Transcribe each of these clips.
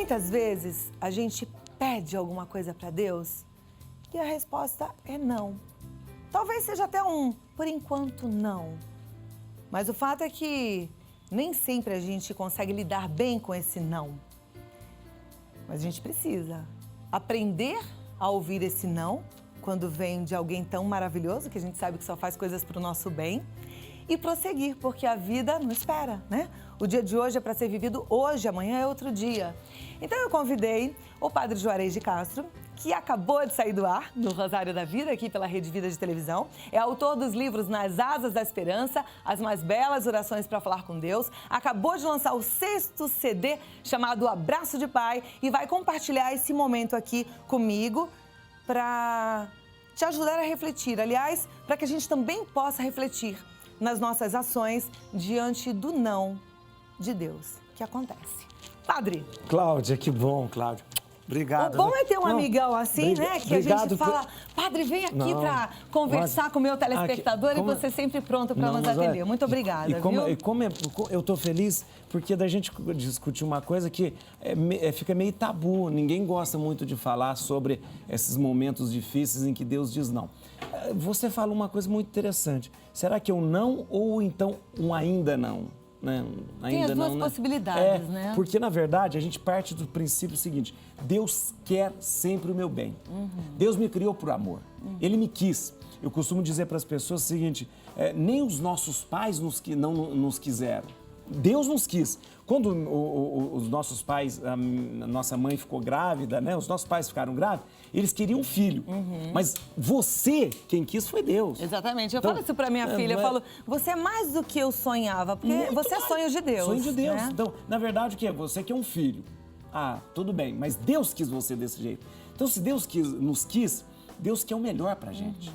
Muitas vezes a gente pede alguma coisa para Deus e a resposta é não. Talvez seja até por enquanto não. Mas o fato é que nem sempre a gente consegue lidar bem com esse não. Mas a gente precisa aprender a ouvir esse não quando vem de alguém tão maravilhoso, que a gente sabe que só faz coisas para o nosso bem, e prosseguir, porque a vida não espera, né? O dia de hoje é para ser vivido hoje, amanhã é outro dia. Então eu convidei o Padre Juarez de Castro, que acabou de sair do ar no Rosário da Vida, aqui pela Rede Vida de Televisão. É autor dos livros Nas Asas da Esperança, As Mais Belas Orações para Falar com Deus. Acabou de lançar o 6º CD chamado Abraço de Pai e vai compartilhar esse momento aqui comigo para te ajudar a refletir. Aliás, para que a gente também possa refletir nas nossas ações diante do não de Deus que acontece. Padre. Cláudia, que bom, Cláudia. Obrigado. O bom é ter um amigão assim, né? Que a gente fala, Padre, vem aqui para conversar com o meu telespectador e você sempre pronto para nos atender. Muito obrigada, viu? Eu estou feliz porque da gente discutir uma coisa que fica meio tabu. Ninguém gosta muito de falar sobre esses momentos difíceis em que Deus diz não. Você fala uma coisa muito interessante. Será que é um não ou então um ainda não? Né? Tem as duas possibilidades, né? Porque, na verdade, a gente parte do princípio seguinte: Deus quer sempre o meu bem. Deus me criou por amor. Ele me quis. Eu costumo dizer para as pessoas o seguinte: nem os nossos pais não nos quiseram. Deus nos quis. Quando os nossos pais, a nossa mãe ficou grávida, né? Os nossos pais ficaram grávidos, eles queriam um filho. Mas você, quem quis foi Deus. Exatamente. Eu falo isso para minha filha, eu falo, você é mais do que eu sonhava, porque muito você é sonho de Deus. Sonho de Deus. Né? Então, na verdade, o que é? Você que é um filho. Ah, tudo bem, mas Deus quis você desse jeito. Então, se Deus nos quis, Deus quer o melhor pra gente.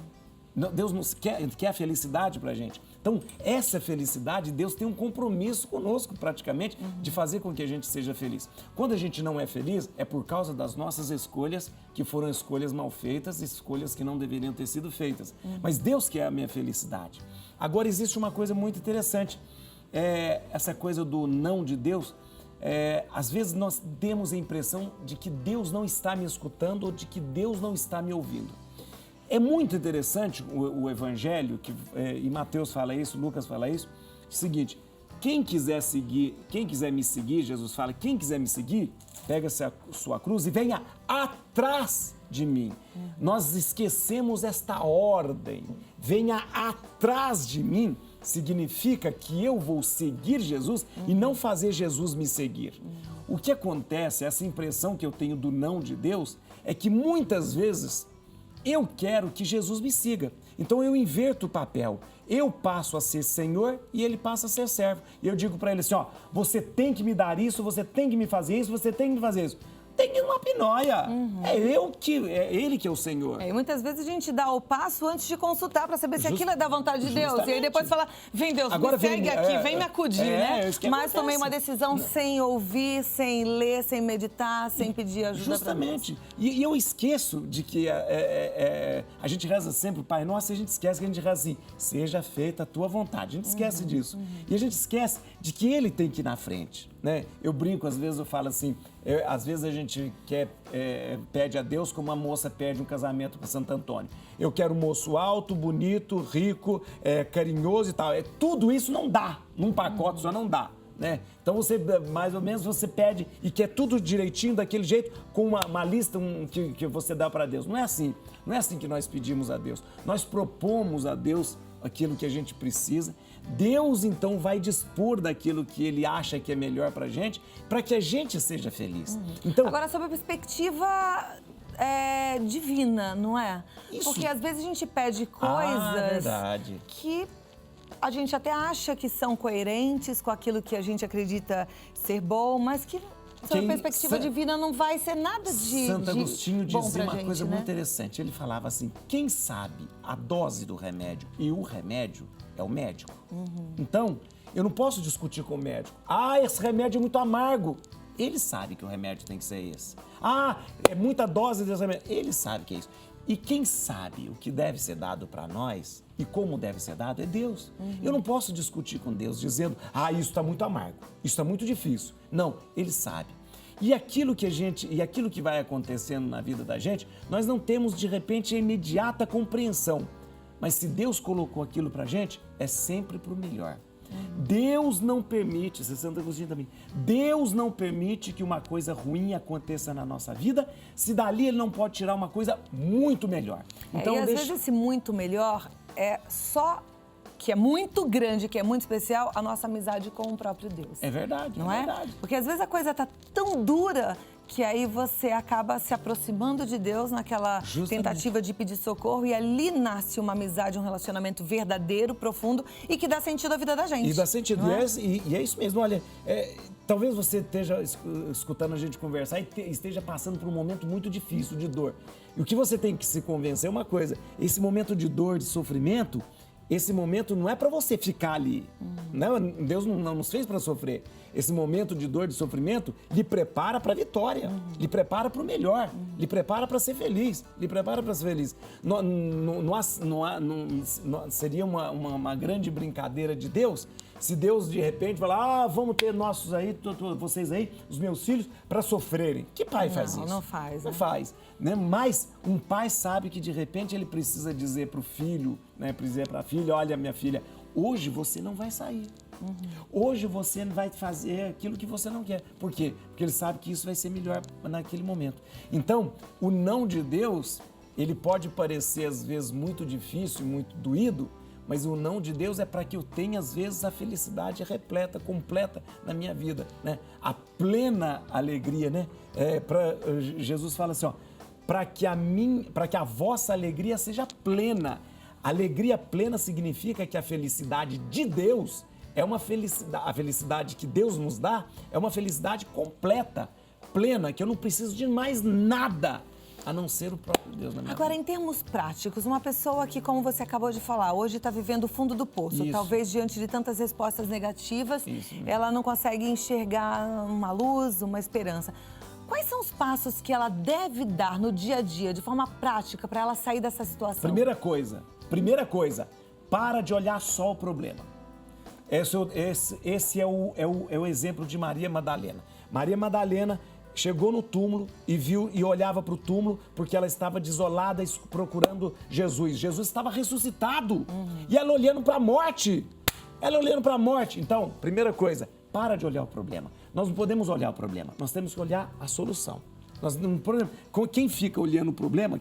Deus quer a felicidade pra gente. Então, essa felicidade, Deus tem um compromisso conosco, praticamente, de fazer com que a gente seja feliz. Quando a gente não é feliz, é por causa das nossas escolhas, que foram escolhas mal feitas, escolhas que não deveriam ter sido feitas. Mas Deus quer a minha felicidade. Agora, existe uma coisa muito interessante. Essa coisa do não de Deus, às vezes nós temos a impressão de que Deus não está me escutando ou de que Deus não está me ouvindo. É muito interessante o Evangelho, e Mateus fala isso, Lucas fala isso, é o seguinte: quem quiser me seguir, Jesus fala, quem quiser me seguir, pega-se a sua cruz e venha atrás de mim. Nós esquecemos esta ordem, venha atrás de mim, significa que eu vou seguir Jesus e não fazer Jesus me seguir. O que acontece, essa impressão que eu tenho do não de Deus, é que muitas vezes eu quero que Jesus me siga. Então eu inverto o papel. Eu passo a ser Senhor e ele passa a ser servo. E eu digo para ele assim, você tem que me dar isso, você tem que me fazer isso, você tem que me fazer isso. Tem uma pinóia. É ele que é o Senhor. E muitas vezes a gente dá o passo antes de consultar para saber se aquilo é da vontade de Deus. E aí depois fala, vem Deus, agora me segue aqui, vem me acudir, né? Mas tomei uma decisão sem ouvir, sem ler, sem meditar, sem pedir ajuda para Deus. Justamente. E eu esqueço de que a gente reza sempre o Pai Nosso e a gente esquece que a gente reza assim, seja feita a tua vontade. A gente esquece disso. E a gente esquece de que ele tem que ir na frente. Né? Eu brinco, às vezes eu falo assim, às vezes a gente pede a Deus como uma moça pede um casamento para Santo Antônio. Eu quero um moço alto, bonito, rico, carinhoso e tal. Tudo isso não dá, num pacote só não dá. Né? Então você, mais ou menos, você pede e quer tudo direitinho, daquele jeito, com uma lista que você dá para Deus. Não é assim que nós pedimos a Deus. Nós propomos a Deus aquilo que a gente precisa. Deus, então, vai dispor daquilo que Ele acha que é melhor para que a gente seja feliz. Então, agora, sobre a perspectiva divina, não é? Isso. Porque às vezes a gente pede coisas que a gente até acha que são coerentes com aquilo que a gente acredita ser bom, mas que, sob a perspectiva divina, não vai ser nada de Santo Agostinho dizia uma coisa né? muito interessante. Ele falava assim, quem sabe a dose do remédio e o remédio é o médico. Então, eu não posso discutir com o médico. Esse remédio é muito amargo. Ele sabe que o remédio tem que ser esse. É muita dose desse remédio. Ele sabe que é isso. E quem sabe o que deve ser dado para nós e como deve ser dado é Deus. Eu não posso discutir com Deus dizendo, isso está muito amargo, isso está muito difícil. Não, Ele sabe. E aquilo que vai acontecendo na vida da gente, nós não temos de repente a imediata compreensão. Mas se Deus colocou aquilo pra gente, é sempre pro melhor. Deus não permite, Santo Agostinho também, Deus não permite que uma coisa ruim aconteça na nossa vida, se dali Ele não pode tirar uma coisa muito melhor. Então, às vezes esse muito melhor é só que é muito grande, que é muito especial, a nossa amizade com o próprio Deus. É verdade, não é verdade. Porque às vezes a coisa tá tão dura que aí você acaba se aproximando de Deus naquela tentativa de pedir socorro e ali nasce uma amizade, um relacionamento verdadeiro, profundo e que dá sentido à vida da gente. E dá sentido, e é isso mesmo, olha, talvez você esteja escutando a gente conversar e esteja passando por um momento muito difícil, de dor. E o que você tem que se convencer é uma coisa, esse momento de dor, de sofrimento, esse momento não é para você ficar ali. Não, Deus não nos fez para sofrer. Esse momento de dor, de sofrimento, lhe prepara para a vitória, lhe prepara para o melhor, lhe prepara para ser feliz, lhe prepara para ser feliz. Seria uma grande brincadeira de Deus se Deus, de repente, falar, vamos ter nossos aí, vocês aí, os meus filhos, para sofrerem. Que pai faz isso? Não faz. Não faz. Né? Mas um pai sabe que, de repente, ele precisa dizer para o filho, né, dizer para a filha, olha, minha filha, hoje você não vai sair. Hoje você vai fazer aquilo que você não quer. Por quê? Porque ele sabe que isso vai ser melhor naquele momento. Então, o não de Deus, ele pode parecer, às vezes, muito difícil, muito doído, mas o não de Deus é para que eu tenha, às vezes, a felicidade repleta, completa na minha vida, né? A plena alegria, né? Jesus fala assim, ó, para que a vossa alegria seja plena. Alegria plena significa que a felicidade de Deus é uma felicidade, a felicidade que Deus nos dá é uma felicidade completa, plena, que eu não preciso de mais nada a não ser o próprio Deus na minha vida. Agora, em termos práticos, uma pessoa que, como você acabou de falar, hoje está vivendo o fundo do poço, Isso. talvez diante de tantas respostas negativas, ela não consegue enxergar uma luz, uma esperança. Quais são os passos que ela deve dar no dia a dia, de forma prática, para ela sair dessa situação? Primeira coisa, para de olhar só o problema. Esse é o exemplo de Maria Madalena. Maria Madalena chegou no túmulo e viu e olhava para o túmulo porque ela estava desolada procurando Jesus. Jesus estava ressuscitado e ela olhando para a morte. Então, primeira coisa, para de olhar o problema. Nós não podemos olhar o problema, nós temos que olhar a solução. Quem fica olhando o problema,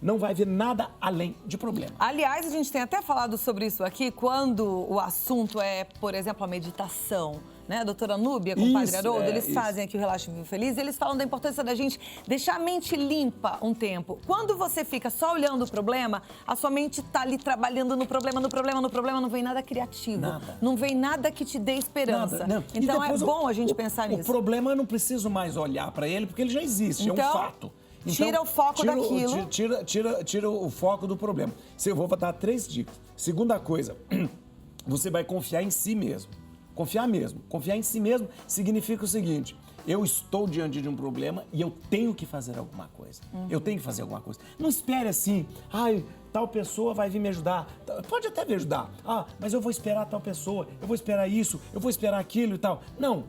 não vai ver nada além de problema. Aliás, a gente tem até falado sobre isso aqui, quando o assunto é, por exemplo, a meditação, né? A doutora Núbia com o Padre Haroldo, eles fazem aqui o Relaxa e Viva Feliz, e eles falam da importância da gente deixar a mente limpa um tempo. Quando você fica só olhando o problema, a sua mente tá ali trabalhando no problema, não vem nada criativo. Nada. Não vem nada que te dê esperança. Nada, então é bom a gente pensar nisso. O problema eu não preciso mais olhar para ele, porque ele já existe, então, é um fato. Então, tira o foco daquilo. Tira o foco do problema. Eu vou dar 3 dicas. Segunda coisa, você vai confiar em si mesmo. Confiar mesmo. Confiar em si mesmo significa o seguinte, eu estou diante de um problema e eu tenho que fazer alguma coisa. Eu tenho que fazer alguma coisa. Não espere assim, tal pessoa vai vir me ajudar. Pode até me ajudar. Mas eu vou esperar tal pessoa, eu vou esperar isso, eu vou esperar aquilo e tal. Não,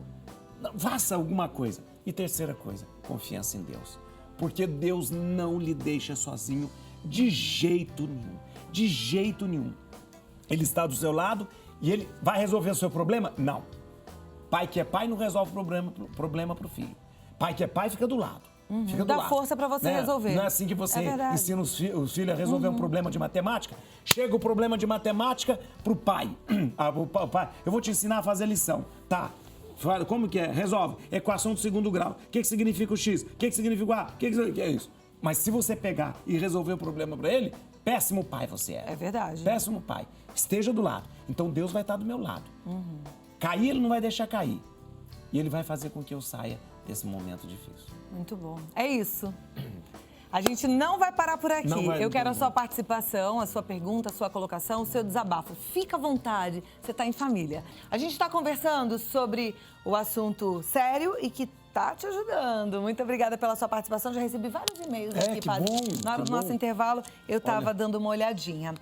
faça alguma coisa. E terceira coisa, confiança em Deus. Porque Deus não lhe deixa sozinho de jeito nenhum. De jeito nenhum. Ele está do seu lado e ele vai resolver o seu problema? Não. Pai que é pai não resolve problema pro filho. Pai que é pai fica do lado. Fica do Dá lado, força para você resolver. Não é assim que você ensina os filhos a resolver um problema de matemática? Chega o problema de matemática pro pai. Pai, eu vou te ensinar a fazer lição. Tá. Como que é? Resolve. Equação do segundo grau. O que significa o X? O que significa o A? O que é isso? Mas se você pegar e resolver o problema para ele, péssimo pai você é. É verdade. Péssimo pai. Esteja do lado. Então Deus vai estar do meu lado. Cair, ele não vai deixar cair. E ele vai fazer com que eu saia desse momento difícil. Muito bom. É isso. A gente não vai parar por aqui. Eu quero a sua participação, a sua pergunta, a sua colocação, o seu desabafo. Fica à vontade, você está em família. A gente está conversando sobre o assunto sério e que está te ajudando. Muito obrigada pela sua participação. Já recebi vários e-mails aqui, Padre. Na hora do nosso intervalo, eu estava dando uma olhadinha.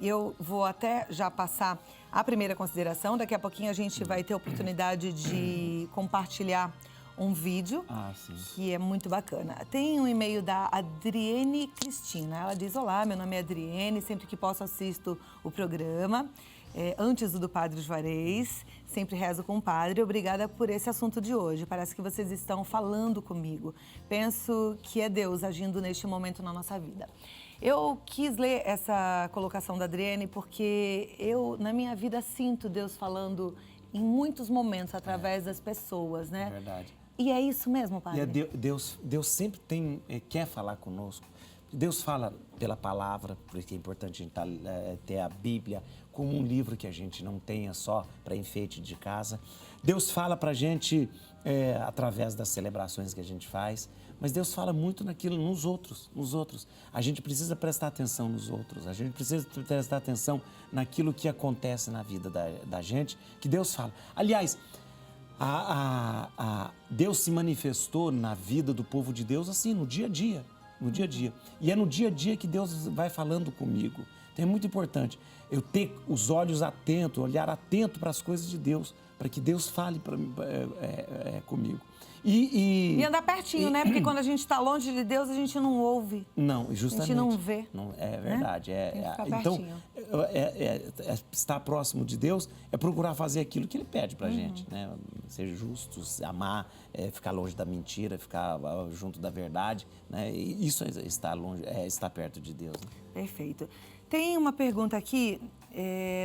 Eu vou até já passar a primeira consideração. Daqui a pouquinho a gente vai ter a oportunidade de compartilhar um vídeo que é muito bacana. Tem um e-mail da Adriene Cristina. Ela diz: olá, meu nome é Adriene, sempre que posso assisto o programa. Antes do Padre Juarez, sempre rezo com o Padre. Obrigada por esse assunto de hoje. Parece que vocês estão falando comigo. Penso que é Deus agindo neste momento na nossa vida. Eu quis ler essa colocação da Adriene porque eu, na minha vida, sinto Deus falando em muitos momentos através das pessoas, né? É verdade. E é isso mesmo, Padre? E Deus sempre quer falar conosco. Deus fala pela palavra, por isso que é importante a gente ter a Bíblia como um livro que a gente não tenha só para enfeite de casa. Deus fala para a gente através das celebrações que a gente faz, mas Deus fala muito nos outros. A gente precisa prestar atenção nos outros, a gente precisa prestar atenção naquilo que acontece na vida da gente, que Deus fala. Aliás, Deus se manifestou na vida do povo de Deus assim, no dia a dia. E é no dia a dia que Deus vai falando comigo. Então é muito importante eu ter os olhos atentos, olhar atento para as coisas de Deus, para que Deus fale comigo. E andar pertinho, né? Porque quando a gente está longe de Deus, a gente não ouve. Não, justamente. A gente não vê. É verdade. Né? Então, estar próximo de Deus é procurar fazer aquilo que Ele pede para a gente, né? Ser justos, amar, ficar longe da mentira, ficar junto da verdade, né? E isso é estar perto de Deus. Né? Perfeito. Tem uma pergunta aqui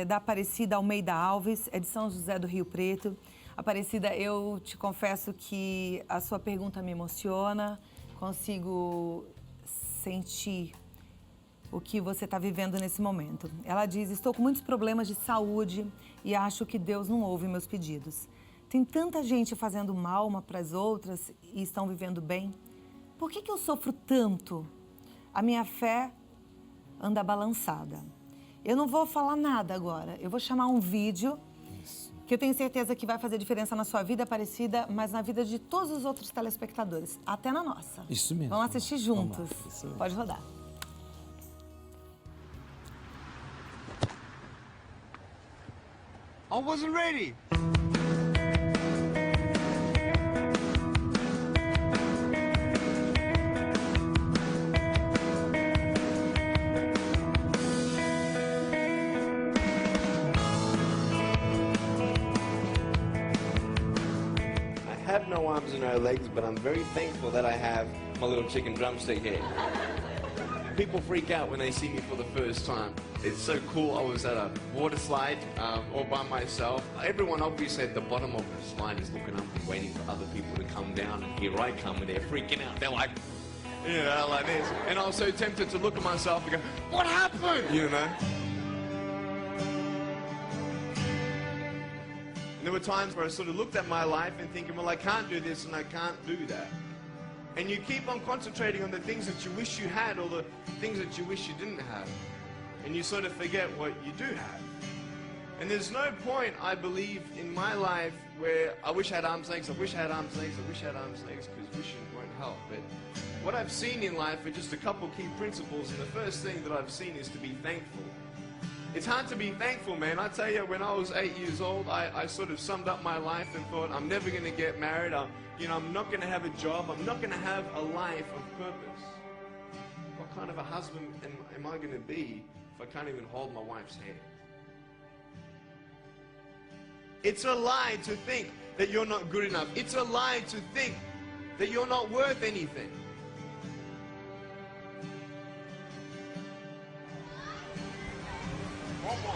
da Aparecida Almeida Alves, é de São José do Rio Preto. Aparecida, eu te confesso que a sua pergunta me emociona, consigo sentir o que você está vivendo nesse momento. Ela diz: estou com muitos problemas de saúde e acho que Deus não ouve meus pedidos. Tem tanta gente fazendo mal uma para as outras e estão vivendo bem. Por que eu sofro tanto? A minha fé anda balançada. Eu não vou falar nada agora, eu vou chamar um vídeo que eu tenho certeza que vai fazer diferença na sua vida, Aparecida, mas na vida de todos os outros telespectadores, até na nossa. Isso mesmo. Vamos assistir juntos. Vamos lá. Pode rodar. I wasn't ready. I have no arms and no legs, but I'm very thankful that I have my little chicken drumstick head. People freak out when they see me for the first time. It's so cool. I was at a water slide all by myself. Everyone obviously at the bottom of the slide is looking up and waiting for other people to come down, and here I come and they're freaking out. They're like, you know, like this. And I was so tempted to look at myself and go, what happened? You know? And there were times where I sort of looked at my life and thinking, well, I can't do this and I can't do that. And you keep on concentrating on the things that you wish you had or the things that you wish you didn't have. And you sort of forget what you do have. And there's no point, I believe, in my life where I wish I had arms, legs, I wish I had arms, legs, I wish I had arms, legs, because wishing won't help. But what I've seen in life are just a couple key principles, and the first thing that I've seen is to be thankful. It's hard to be thankful, man. I tell you, when I was 8 years old, I sort of summed up my life and thought, I'm never going to get married. I'm not going to have a job. I'm not going to have a life of purpose. What kind of a husband am I going to be if I can't even hold my wife's hand? It's a lie to think that you're not good enough. It's a lie to think that you're not worth anything. One more.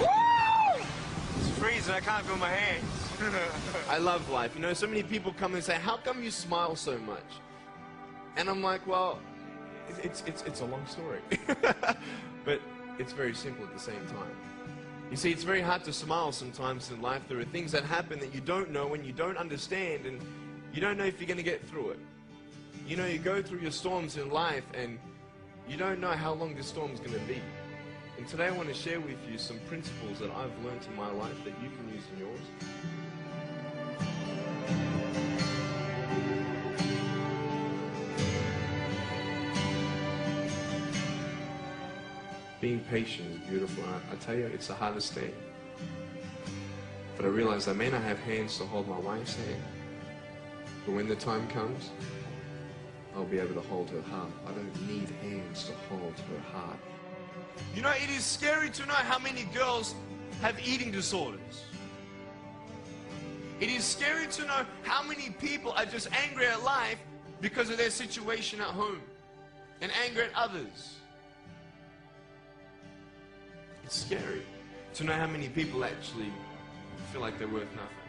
Woo! It's freezing. I can't feel my hands. I love life. You know, so many people come and say, how come you smile so much? And I'm like, well, it's a long story. But it's very simple at the same time. You see, it's very hard to smile sometimes in life. There are things that happen that you don't know and you don't understand, and you don't know if you're going to get through it. You know, you go through your storms in life and you don't know how long this storm's going to be. And today I want to share with you some principles that I've learned in my life that you can use in yours. being patient is beautiful. And I tell you, it's the hardest thing. But I realize I may not have hands to hold my wife's hand, but when the time comes, I'll be able to hold her heart. I don't need hands to hold her heart. You know, it is scary to know how many girls have eating disorders. It is scary to know how many people are just angry at life because of their situation at home and angry at others. It's scary to know how many people actually feel like they're worth nothing.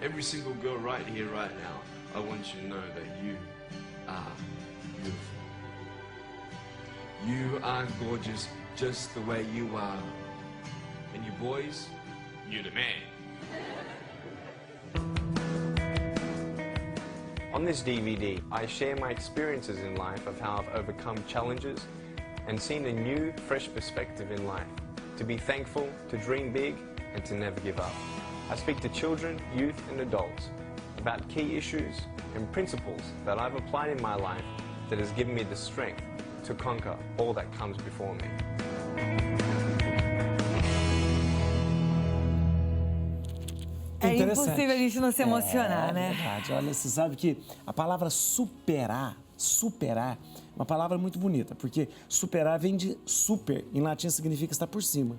Every single girl right here, right now, I want you to know that you are beautiful. You are gorgeous just the way you are. And you boys, you're the man. On this DVD, I share my experiences in life of how I've overcome challenges and seen a new, fresh perspective in life. To be thankful, to dream big, and to never give up. I speak to children, youth, and adults about key issues and principles that I've applied in my life that has given me the strength to conquer all that comes before me. É impossível a gente não se emocionar, né? É verdade. Olha, você sabe que a palavra superar, é uma palavra muito bonita, porque superar vem de super, em latim significa estar por cima.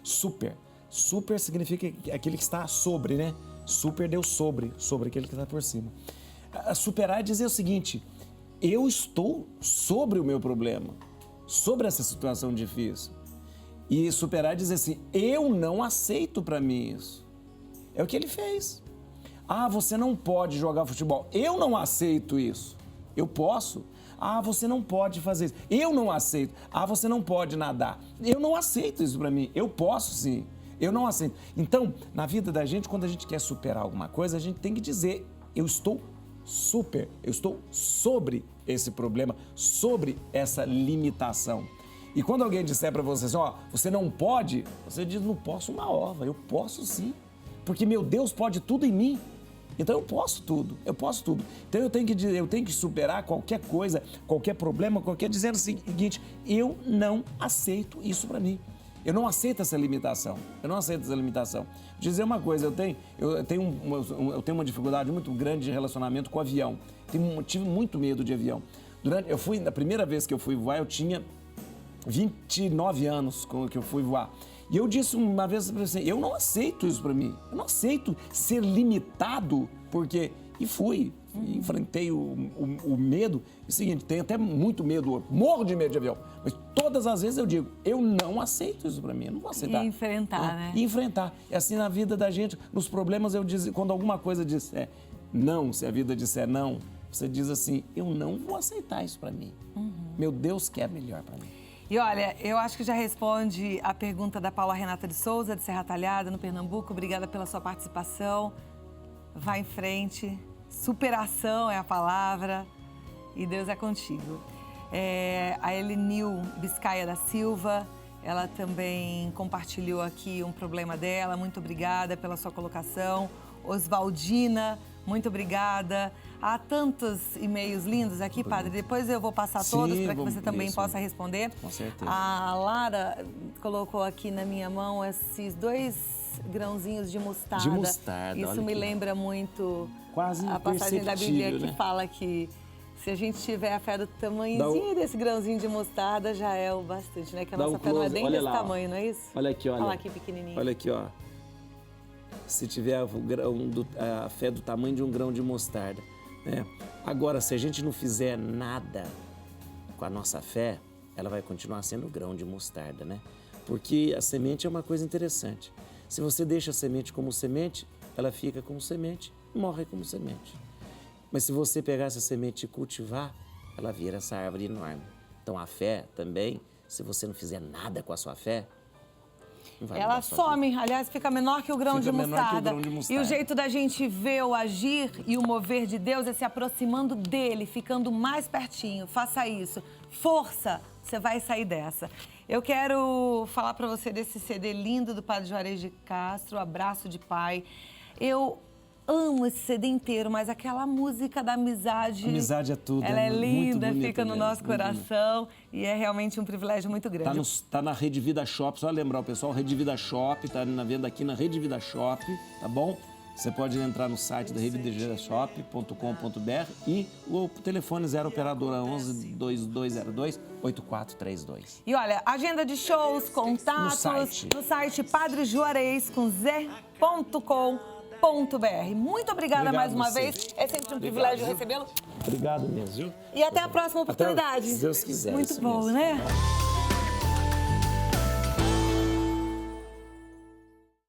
Super significa aquele que está sobre, né? Super deu sobre aquele que está por cima. Superar é dizer o seguinte: eu estou sobre o meu problema, sobre essa situação difícil. E superar é dizer assim: eu não aceito para mim isso. É o que ele fez. Ah, você não pode jogar futebol. Eu não aceito isso. Eu posso. Ah, você não pode fazer isso. Eu não aceito. Ah, você não pode nadar. Eu não aceito isso para mim. Eu posso sim. Eu não aceito. Então, na vida da gente, quando a gente quer superar alguma coisa, a gente tem que dizer: eu estou eu estou sobre esse problema, sobre essa limitação. E quando alguém disser para você assim: ó, você não pode, você diz: não posso uma ova. Eu posso sim. Porque meu Deus pode tudo em mim. Então eu posso tudo. Então eu tenho que superar qualquer coisa, qualquer problema, dizendo o seguinte: eu não aceito isso para mim. Eu não aceito essa limitação. Vou dizer uma coisa: eu tenho uma dificuldade muito grande de relacionamento com o avião. Tive muito medo de avião. Na primeira vez que eu fui voar, eu tinha 29 anos que eu fui voar. E eu disse uma vez assim: eu não aceito isso para mim. Eu não aceito ser limitado, porque... E fui. Enfrentei o medo. É o seguinte, tenho até muito medo, morro de medo de avião. Mas todas as vezes eu digo: eu não aceito isso para mim, eu não vou aceitar. E enfrentar, né? E enfrentar. É assim na vida da gente, nos problemas, eu digo, quando alguma coisa diz não, se a vida disser não, você diz assim: eu não vou aceitar isso para mim. Meu Deus quer melhor para mim. E olha, eu acho que já responde a pergunta da Paula Renata de Souza, de Serra Talhada, no Pernambuco. Obrigada pela sua participação. Vá em frente. Superação é a palavra. E Deus é contigo. A Elenil Biscaia da Silva, ela também compartilhou aqui um problema dela. Muito obrigada pela sua colocação. Oswaldina, muito obrigada. Há tantos e-mails lindos aqui, Padre. Depois eu vou passar todos para que você também possa responder. Com certeza. A Lara colocou aqui na minha mão esses 2 grãozinhos de mostarda. De mostarda, isso me lembra muito quase a passagem da Bíblia que né? fala que se a gente tiver a fé do tamanhozinho desse grãozinho de mostarda, já é o bastante, né? Que a nossa fé não é nem desse tamanho, não é isso? Olha aqui, olha. Olha lá aqui pequenininho. Olha aqui, ó. Se tiver a fé do tamanho de um grão de mostarda. Agora, se a gente não fizer nada com a nossa fé, ela vai continuar sendo grão de mostarda, né? Porque a semente é uma coisa interessante. Se você deixa a semente como semente, ela fica como semente e morre como semente. Mas se você pegar essa semente e cultivar, ela vira essa árvore enorme. Então a fé também, se você não fizer nada com a sua fé, não vai ela some, aliás, fica menor que o grão de mostarda. E o jeito da gente ver o agir e o mover de Deus é se aproximando dele, ficando mais pertinho. Faça isso. Força, você vai sair dessa. Eu quero falar para você desse CD lindo do Padre Juarez de Castro, Abraço de Pai. Eu amo esse CD inteiro, mas aquela música da amizade... Amizade é tudo. Ela é muito linda, bonita fica no mesmo, nosso muito bonita. coração e é realmente um privilégio muito grande. Tá na Rede Vida Shop, só lembrar o pessoal, Rede Vida Shop, tá na venda aqui na Rede Vida Shop, tá bom? Você pode entrar no site da redevidashop.com.br e o telefone 0 operadora 11 2202 8432. E olha, agenda de shows, contatos, no site padrejuarez.com.br. Muito obrigada mais uma vez. É sempre um privilégio recebê-lo. Obrigado mesmo, viu? E até a próxima oportunidade. Se Deus quiser. Muito bom, né?